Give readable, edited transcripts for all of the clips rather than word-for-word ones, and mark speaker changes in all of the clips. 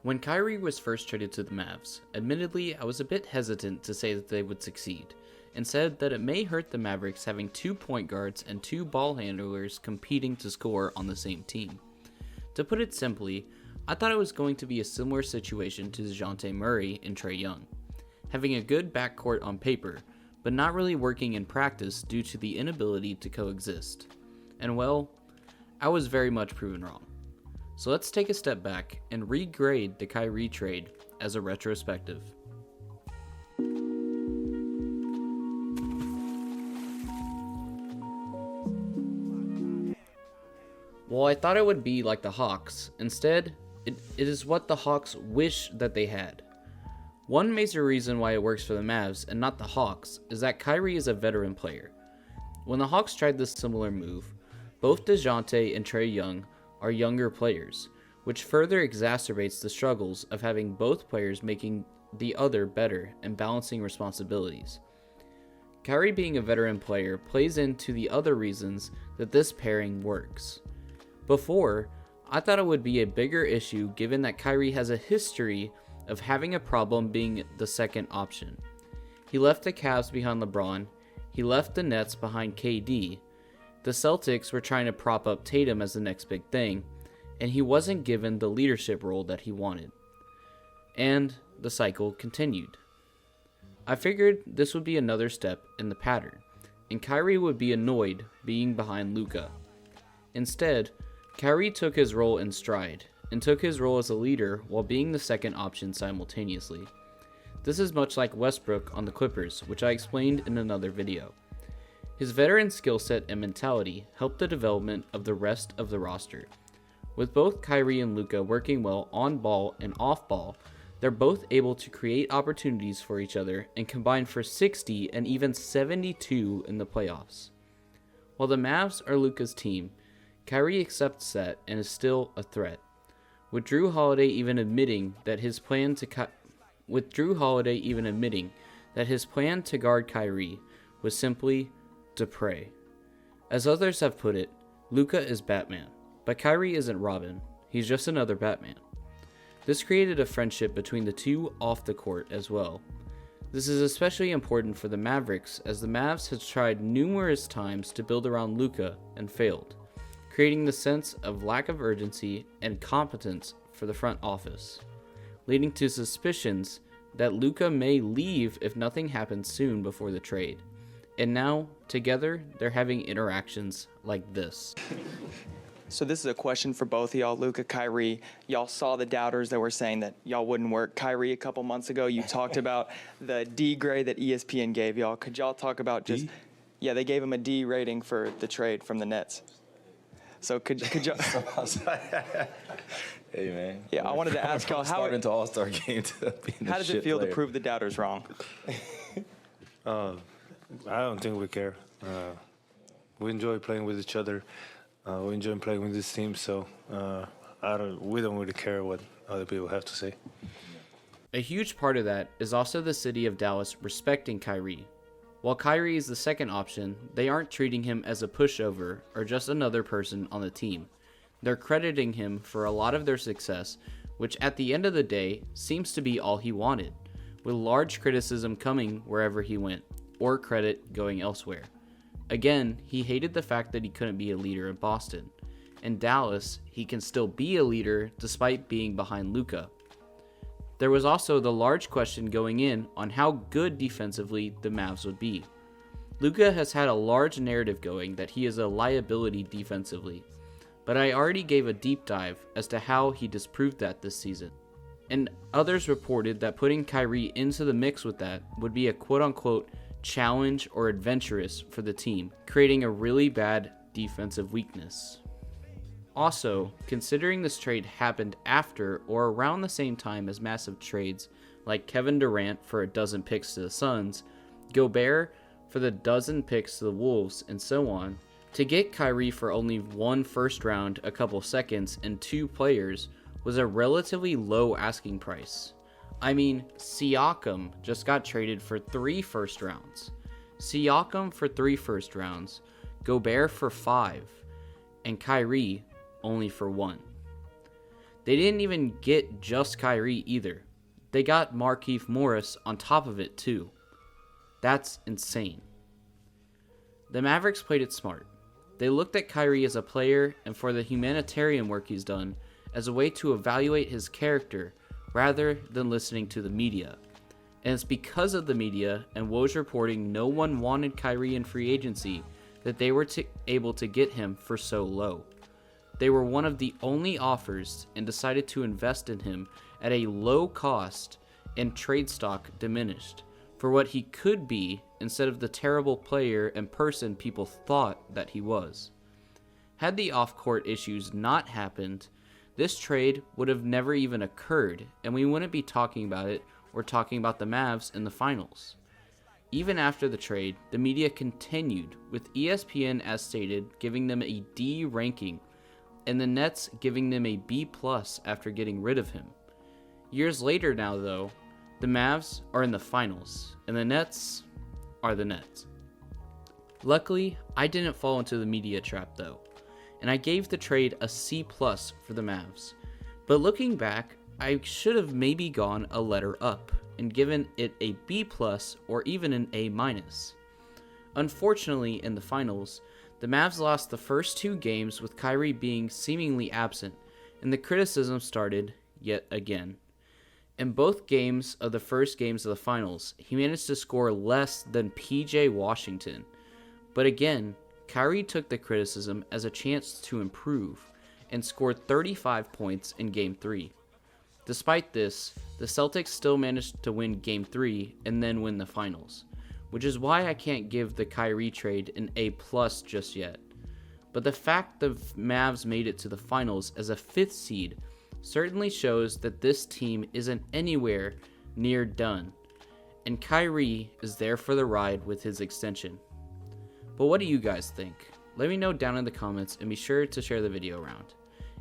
Speaker 1: When Kyrie was first traded to the Mavs, admittedly I was a bit hesitant to say that they would succeed, and said that it may hurt the Mavericks having 2 point guards and 2 ball handlers competing to score on the same team. To put it simply, I thought it was going to be a similar situation to DeJounte Murray and Trae Young, having a good backcourt on paper, but not really working in practice due to the inability to coexist. And well, I was very much proven wrong. So let's take a step back and regrade the Kyrie trade as a retrospective. Well, I thought it would be like the Hawks. Instead, it is what the Hawks wish that they had. One major reason why it works for the Mavs and not the Hawks is that Kyrie is a veteran player. When the Hawks tried this similar move, both DeJounte and Trae Young are younger players, which further exacerbates the struggles of having both players making the other better and balancing responsibilities. Kyrie being a veteran player plays into the other reasons that this pairing works. Before, I thought it would be a bigger issue given that Kyrie has a history of having a problem being the second option. He left the Cavs behind LeBron, he left the Nets behind KD, the Celtics were trying to prop up Tatum as the next big thing, and he wasn't given the leadership role that he wanted. And the cycle continued. I figured this would be another step in the pattern, and Kyrie would be annoyed being behind Luka. Instead, Kyrie took his role in stride, and took his role as a leader while being the second option simultaneously. This is much like Westbrook on the Clippers, which I explained in another video. His veteran skill set and mentality helped the development of the rest of the roster. With both Kyrie and Luka working well on ball and off ball, they're both able to create opportunities for each other and combine for 60 and even 72 in the playoffs. While the Mavs are Luka's team, Kyrie accepts that and is still a threat. With Drew Holiday even admitting that his plan to guard Kyrie was simply to pray. As others have put it, Luka is Batman, but Kyrie isn't Robin. He's just another Batman. This created a friendship between the two off the court as well. This is especially important for the Mavericks, as the Mavs has tried numerous times to build around Luka and failed, creating the sense of lack of urgency and competence for the front office, leading to suspicions that Luka may leave if nothing happens soon before the trade. And now, together, they're having interactions like this.
Speaker 2: So this is a question for both of y'all, Luka, Kyrie. Y'all saw the doubters that were saying that y'all wouldn't work. Kyrie, a couple months ago, you talked about the D grade that ESPN gave y'all. Could y'all talk about just... D? Yeah, they gave him a D rating for the trade from the Nets. So could y'all...
Speaker 3: Hey, man.
Speaker 2: Yeah, I wanted to ask y'all how...
Speaker 3: Starting to All-Star game to be
Speaker 2: How does it feel to prove the doubters wrong?
Speaker 4: I don't think we care. We enjoy playing with each other. We enjoy playing with this team, so we don't really care what other people have to say.
Speaker 1: A huge part of that is also the city of Dallas respecting Kyrie. While Kyrie is the second option, they aren't treating him as a pushover or just another person on the team. They're crediting him for a lot of their success, which at the end of the day seems to be all he wanted, with large criticism coming wherever he went, or credit going elsewhere. Again, he hated the fact that he couldn't be a leader in Boston. In Dallas, he can still be a leader despite being behind Luka. There was also the large question going in on how good defensively the Mavs would be. Luka has had a large narrative going that he is a liability defensively, but I already gave a deep dive as to how he disproved that this season. And others reported that putting Kyrie into the mix with that would be a quote-unquote challenge or adventurous for the team, creating a really bad defensive weakness. Also, considering this trade happened after or around the same time as massive trades like Kevin Durant for a dozen picks to the Suns, Gobert for the dozen picks to the Wolves, and so on, to get Kyrie for only 1 first round, a couple seconds, and 2 players was a relatively low asking price. I mean, Siakam just got traded for 3 first rounds. Siakam for 3 first rounds, Gobert for 5, and Kyrie only for 1. They didn't even get just Kyrie either. They got Markieff Morris on top of it too. That's insane. The Mavericks played it smart. They looked at Kyrie as a player and for the humanitarian work he's done as a way to evaluate his character rather than listening to the media. And it's because of the media and Woj reporting no one wanted Kyrie in free agency that they were able to get him for so low. They were one of the only offers and decided to invest in him at a low cost and trade stock diminished for what he could be instead of the terrible player and person people thought that he was. Had the off-court issues not happened, this trade would have never even occurred and we wouldn't be talking about it or talking about the Mavs in the finals. Even after the trade, the media continued, with ESPN as stated giving them a D ranking and the Nets giving them a B+ after getting rid of him. Years later now though, the Mavs are in the finals and the Nets are the Nets. Luckily, I didn't fall into the media trap though, and I gave the trade a C+ for the Mavs. But looking back, I should have maybe gone a letter up and given it a B+ or even an A-. Unfortunately, in the finals, the Mavs lost the first 2 games with Kyrie being seemingly absent, and the criticism started yet again. In both games of the first games of the finals, he managed to score less than PJ Washington. But again, Kyrie took the criticism as a chance to improve and scored 35 points in Game 3. Despite this, the Celtics still managed to win Game 3 and then win the finals, which is why I can't give the Kyrie trade an A+ just yet. But the fact the Mavs made it to the finals as a 5th seed certainly shows that this team isn't anywhere near done, and Kyrie is there for the ride with his extension. But what do you guys think? Let me know down in the comments and be sure to share the video around.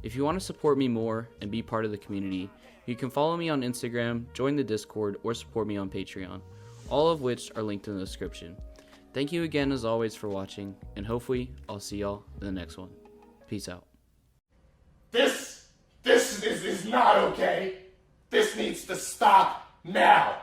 Speaker 1: If you want to support me more and be part of the community, you can follow me on Instagram, join the Discord, or support me on Patreon, all of which are linked in the description. Thank you again as always for watching, and hopefully I'll see y'all in the next one. Peace out.
Speaker 5: This is not okay. This needs to stop now.